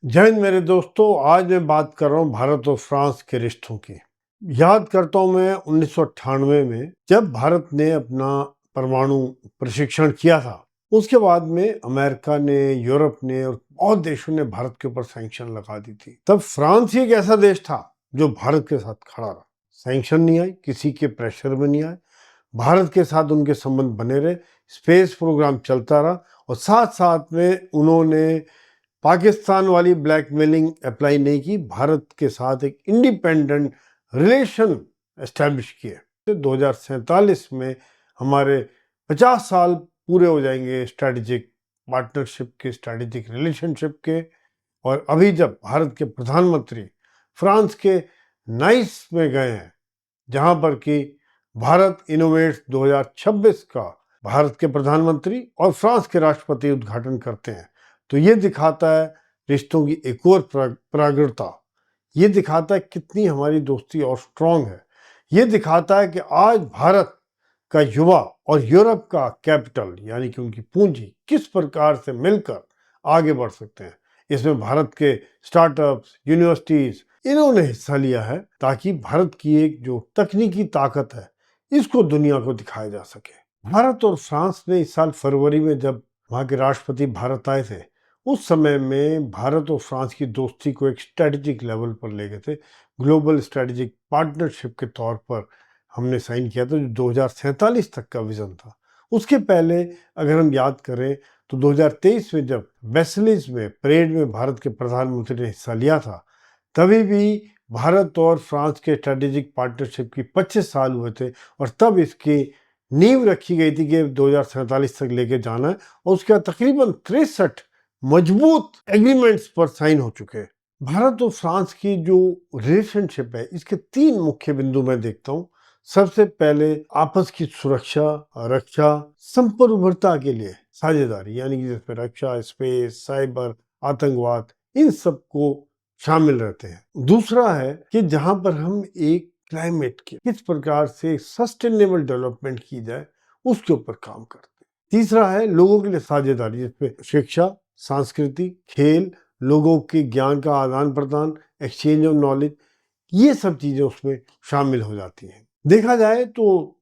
जय हिंद मेरे दोस्तों। आज मैं बात कर रहा हूँ भारत और फ्रांस के रिश्तों की। याद करता हूँ मैं 1998 में जब भारत ने अपना परमाणु प्रशिक्षण किया था। उसके बाद में अमेरिका ने, यूरोप ने और बहुत देशों ने भारत के ऊपर सैंक्शन लगा दी थी। तब फ्रांस ही एक ऐसा देश था जो भारत के साथ खड़ा रहा। सैंक्शन नहीं आए, किसी के प्रेशर में नहीं आए, भारत के साथ उनके संबंध बने रहे, स्पेस प्रोग्राम चलता रहा और साथ साथ में उन्होंने पाकिस्तान वाली ब्लैकमेलिंग अप्लाई नहीं की, भारत के साथ एक इंडिपेंडेंट रिलेशन एस्टेब्लिश किए। 2047 में हमारे 50 साल पूरे हो जाएंगे स्ट्रेटेजिक पार्टनरशिप के, स्ट्रेटेजिक रिलेशनशिप के। और अभी जब भारत के प्रधानमंत्री फ्रांस के नाइस में गए हैं, जहां पर कि भारत इनोवेट्स 2026 का भारत के प्रधानमंत्री और फ्रांस के राष्ट्रपति उद्घाटन करते हैं, तो ये दिखाता है रिश्तों की एक और प्रगाढ़ता। ये दिखाता है कितनी हमारी दोस्ती और स्ट्रांग है। ये दिखाता है कि आज भारत का युवा और यूरोप का कैपिटल यानी कि उनकी पूंजी किस प्रकार से मिलकर आगे बढ़ सकते हैं। इसमें भारत के स्टार्टअप्स, यूनिवर्सिटीज, इन्होंने हिस्सा लिया है ताकि भारत की एक जो तकनीकी ताकत है इसको दुनिया को दिखाया जा सके। भारत और फ्रांस ने इस साल फरवरी में जब वहाँ के राष्ट्रपति भारत आए थे, उस समय में भारत और फ्रांस की दोस्ती को एक स्ट्रेटेजिक लेवल पर ले गए थे। ग्लोबल स्ट्रेटेजिक पार्टनरशिप के तौर पर हमने साइन किया था, जो 2047 तक का विजन था। उसके पहले अगर हम याद करें तो 2023 में जब वेस्लिज में परेड में भारत के प्रधानमंत्री ने हिस्सा लिया था, तभी भी भारत और फ्रांस के स्ट्रेटेजिक पार्टनरशिप की 25 साल हुए थे और तब इसकी नींव रखी गई थी कि 2047 तक लेके जाना है। और उसके बाद तकरीबन 63 मजबूत एग्रीमेंट्स पर साइन हो चुके हैं। भारत और फ्रांस की जो रिलेशनशिप है, इसके 3 मुख्य बिंदु मैं देखता हूँ। सबसे पहले आपस की सुरक्षा, रक्षा, संप्रभुता के लिए साझेदारी, यानी कि जिसमें रक्षा, स्पेस, साइबर, आतंकवाद, इन सबको शामिल रहते हैं। दूसरा है कि जहां पर हम एक क्लाइमेट की किस प्रकार से सस्टेनेबल डेवलपमेंट की जाए उसके ऊपर काम करते हैं। तीसरा है लोगों के लिए साझेदारी, जिसमें शिक्षा, संस्कृति, खेल, लोगों के ज्ञान का आदान प्रदान, एक्सचेंज ऑफ नॉलेज, ये सब चीजें उसमें शामिल हो जाती हैं। देखा जाए तो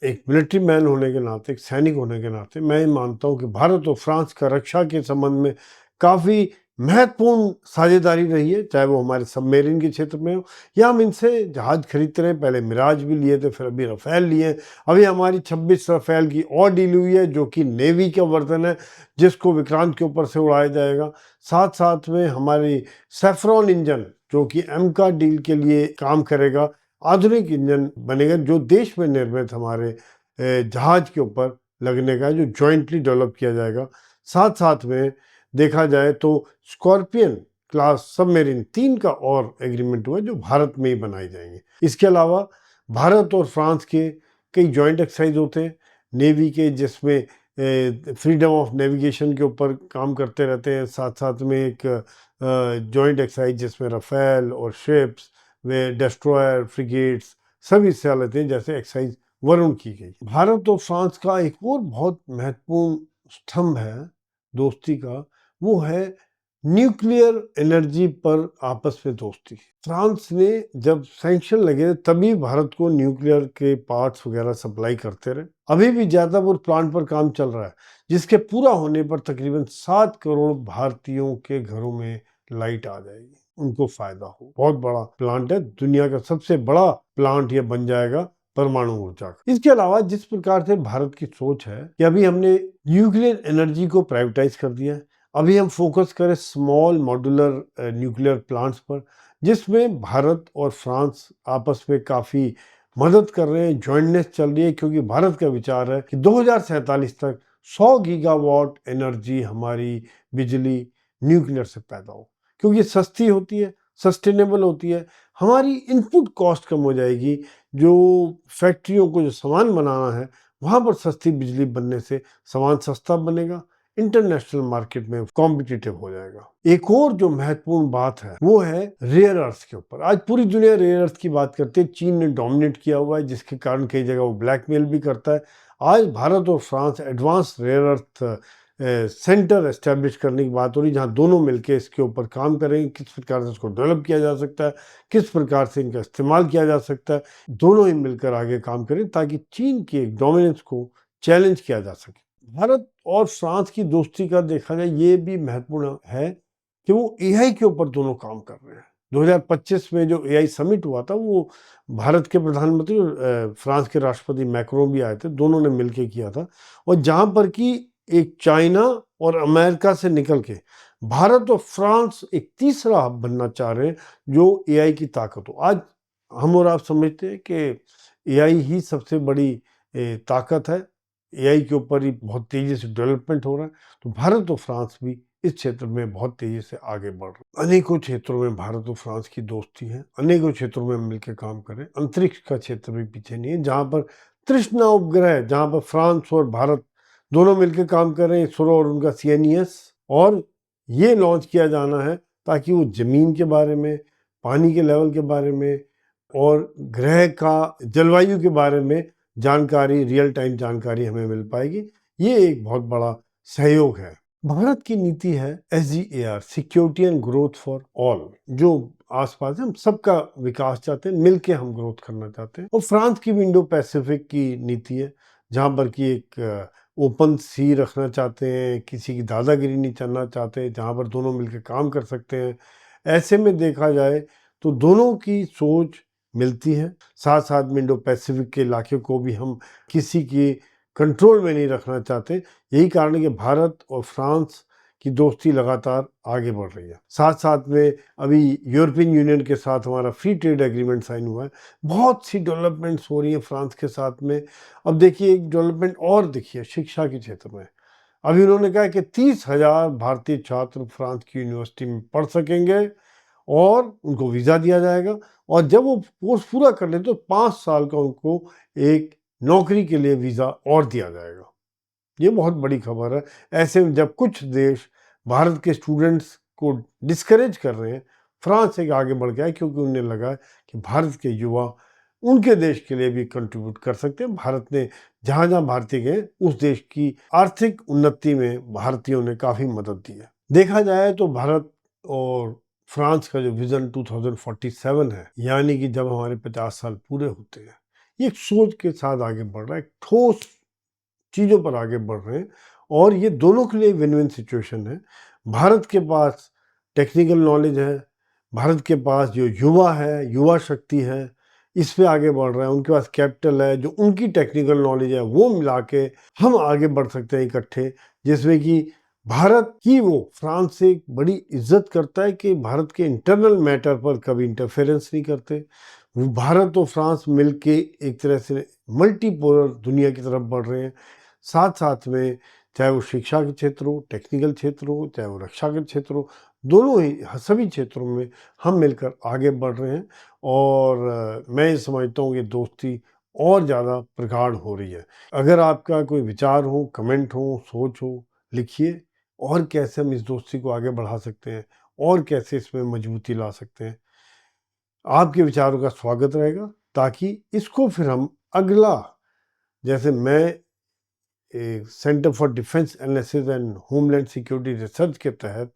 एक मिलिट्री मैन होने के नाते, एक सैनिक होने के नाते मैं मानता हूं कि भारत और फ्रांस का रक्षा के संबंध में काफी महत्वपूर्ण साझेदारी रही है, चाहे वो हमारे सबमरीन के क्षेत्र में हो या हम इनसे जहाज खरीदते रहे। पहले मिराज भी लिए थे, फिर अभी रफेल लिए। अभी हमारी 26 रफेल की और डील हुई है, जो कि नेवी का वर्जन है, जिसको विक्रांत के ऊपर से उड़ाया जाएगा। साथ साथ में हमारी सेफ्रॉन इंजन, जो कि एम का डील के लिए काम करेगा, आधुनिक इंजन बनेगा जो देश में निर्मित हमारे जहाज के ऊपर लगने का, जो जॉइंटली डेवलप किया जाएगा। साथ साथ में देखा जाए तो स्कॉर्पियन क्लास सबमरीन 3 का और एग्रीमेंट हुआ जो भारत में ही बनाए जाएंगे। इसके अलावा भारत और फ्रांस के कई जॉइंट एक्सरसाइज होते हैं नेवी के, जिसमें फ्रीडम ऑफ नेविगेशन के ऊपर काम करते रहते हैं। साथ साथ में एक जॉइंट एक्सरसाइज जिसमें रफेल और शिप्स वे डिस्ट्रॉयर, फ्रिगेट्स सब हिस्सा लेते हैं, जैसे एक्सरसाइज वरुण की गई। भारत और फ्रांस का एक और बहुत महत्वपूर्ण स्तंभ है दोस्ती का, वो है न्यूक्लियर एनर्जी पर आपस में दोस्ती। फ्रांस ने जब सैंक्शन लगे तभी भारत को न्यूक्लियर के पार्ट्स वगैरह सप्लाई करते रहे। अभी भी ज्यादापुर प्लांट पर काम चल रहा है, जिसके पूरा होने पर तकरीबन 7 करोड़ भारतीयों के घरों में लाइट आ जाएगी, उनको फायदा हो। बहुत बड़ा प्लांट है, दुनिया का सबसे बड़ा प्लांट ये बन जाएगा परमाणु ऊर्जा का। इसके अलावा जिस प्रकार से भारत की सोच है कि अभी हमने न्यूक्लियर एनर्जी को प्राइवेटाइज कर दिया है, अभी हम फोकस करें स्मॉल मॉड्यूलर न्यूक्लियर प्लांट्स पर, जिसमें भारत और फ्रांस आपस में काफ़ी मदद कर रहे हैं, जॉइंटनेस चल रही है। क्योंकि भारत का विचार है कि 2047 तक 100 गीगावाट एनर्जी हमारी बिजली न्यूक्लियर से पैदा हो, क्योंकि सस्ती होती है, सस्टेनेबल होती है, हमारी इनपुट कॉस्ट कम हो जाएगी। जो फैक्ट्रियों को जो सामान बनाना है, वहाँ पर सस्ती बिजली बनने से सामान सस्ता बनेगा, इंटरनेशनल मार्केट में कॉम्पिटिटिव हो जाएगा। एक और जो महत्वपूर्ण बात है वो है रेयर अर्थ के ऊपर। आज पूरी दुनिया रेयर अर्थ की बात करती है, चीन ने डोमिनेट किया हुआ है, जिसके कारण कई जगह वो ब्लैकमेल भी करता है। आज भारत और France advance rare earth centre establish करने की बात हो रही, जहाँ दोनों मिलकर इसके ऊपर काम करेंगे, किस प्रकार से इसको डेवलप किया जा सकता है, किस प्रकार से इनका इस्तेमाल किया जा सकता है, दोनों ही मिलकर आगे काम करें ताकि चीन की एक डोमिनेंस को चैलेंज किया जा सके। भारत और फ्रांस की दोस्ती का देखा जाए ये भी महत्वपूर्ण है कि वो एआई के ऊपर दोनों काम कर रहे हैं। 2025 में जो एआई समिट हुआ था वो भारत के प्रधानमंत्री और फ्रांस के राष्ट्रपति मैक्रोन भी आए थे, दोनों ने मिलकर किया था। और जहाँ पर कि एक चाइना और अमेरिका से निकल के भारत और फ्रांस एक तीसरा हब बनना चाह रहे हैं जो एआई की ताकत हो। आज हम और आप समझते हैं कि एआई ही सबसे बड़ी ताकत है, एआई के ऊपर ही बहुत तेजी से डेवलपमेंट हो रहा है, तो भारत और फ्रांस भी इस क्षेत्र में बहुत तेजी से आगे बढ़ रहे हैं। अनेकों क्षेत्रों में भारत और फ्रांस की दोस्ती है, अनेकों क्षेत्रों में मिलकर काम करें। अंतरिक्ष का क्षेत्र भी पीछे नहीं है, जहाँ पर तृष्णा उपग्रह, जहाँ पर फ्रांस और भारत दोनों मिलकर काम कर रहे हैं, इसरो और उनका सीएनईएस, और ये लॉन्च किया जाना है ताकि वो जमीन के बारे में, पानी के लेवल के बारे में और ग्रह का जलवायु के बारे में जानकारी, रियल टाइम जानकारी हमें मिल पाएगी। ये एक बहुत बड़ा सहयोग है। भारत की नीति है SGAR, security and growth for all, जो आसपास हम सबका विकास चाहते हैं, मिलके हम ग्रोथ करना चाहते हैं। और फ्रांस की भी इंडो पैसिफिक की नीति है, जहाँ पर कि एक ओपन सी रखना चाहते हैं, किसी की दादागिरी नहीं चलना चाहते, जहाँ पर दोनों मिलकर काम कर सकते हैं। ऐसे में देखा जाए तो दोनों की सोच मिलती है। साथ साथ में इंडो पैसिफिक के इलाके को भी हम किसी की कंट्रोल में नहीं रखना चाहते। यही कारण है कि भारत और फ्रांस की दोस्ती लगातार आगे बढ़ रही है। साथ साथ में अभी यूरोपियन यूनियन के साथ हमारा फ्री ट्रेड एग्रीमेंट साइन हुआ है। बहुत सी डेवलपमेंट्स हो रही हैं फ्रांस के साथ में। अब देखिए एक डेवलपमेंट और देखिए शिक्षा के क्षेत्र में। अभी उन्होंने कहा कि 30,000 भारतीय छात्र फ्रांस की यूनिवर्सिटी में पढ़ सकेंगे और उनको वीज़ा दिया जाएगा, और जब वो कोर्स पूरा कर ले तो 5 साल का उनको एक नौकरी के लिए वीज़ा और दिया जाएगा। ये बहुत बड़ी खबर है। ऐसे में जब कुछ देश भारत के स्टूडेंट्स को डिस्करेज कर रहे हैं, फ्रांस एक आगे बढ़ गया है क्योंकि उन्हें लगा कि भारत के युवा उनके देश के लिए भी कंट्रीब्यूट कर सकते हैं। भारत ने जहाँ जहाँ भारतीय गए उस देश की आर्थिक उन्नति में भारतीयों ने काफ़ी मदद दी है। देखा जाए तो भारत और फ्रांस का जो विजन 2047 है, यानी कि जब हमारे 50 साल पूरे होते हैं, ये एक सोच के साथ आगे बढ़ रहा है, ठोस चीज़ों पर आगे बढ़ रहे हैं, और ये दोनों के लिए विन विन सिचुएशन है। भारत के पास टेक्निकल नॉलेज है, भारत के पास जो युवा है, युवा शक्ति है, इस पे आगे बढ़ रहा है, उनके पास कैपिटल है, जो उनकी टेक्निकल नॉलेज है वो मिला के हम आगे बढ़ सकते हैं इकट्ठे, जिसमें कि भारत की वो फ्रांस से एक बड़ी इज्जत करता है कि भारत के इंटरनल मैटर पर कभी इंटरफेरेंस नहीं करते। वो भारत और फ्रांस मिलके एक तरह से मल्टीपोलर दुनिया की तरफ बढ़ रहे हैं। साथ साथ में चाहे वो शिक्षा के क्षेत्र हो, टेक्निकल क्षेत्र हो, चाहे वो रक्षा के क्षेत्र हो, दोनों ही सभी क्षेत्रों में हम मिलकर आगे बढ़ रहे हैं। और मैं ये समझता हूँ कि दोस्ती और ज़्यादा प्रगाढ़ हो रही है। अगर आपका कोई विचार हो, कमेंट हो, सोच हो, लिखिए, और कैसे हम इस दोस्ती को आगे बढ़ा सकते हैं और कैसे इसमें मजबूती ला सकते हैं। आपके विचारों का स्वागत रहेगा ताकि इसको फिर हम अगला, जैसे मैं centre for defence analysis and homeland security research के तहत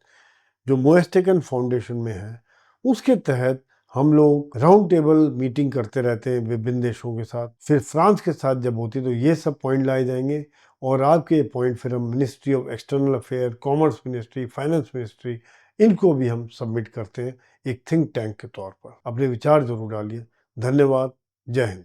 जो मोएस्टेकन फाउंडेशन में है, उसके तहत हम लोग राउंड टेबल मीटिंग करते रहते हैं विभिन्न देशों के साथ। फिर फ्रांस के साथ जब होती है तो ये सब पॉइंट लाए जाएंगे, और आपके पॉइंट फिर हम ministry of external affair, commerce ministry, finance ministry, इनको भी हम सबमिट करते हैं एक थिंक टैंक के तौर पर। अपने विचार जरूर डालिए। धन्यवाद। जय हिंद।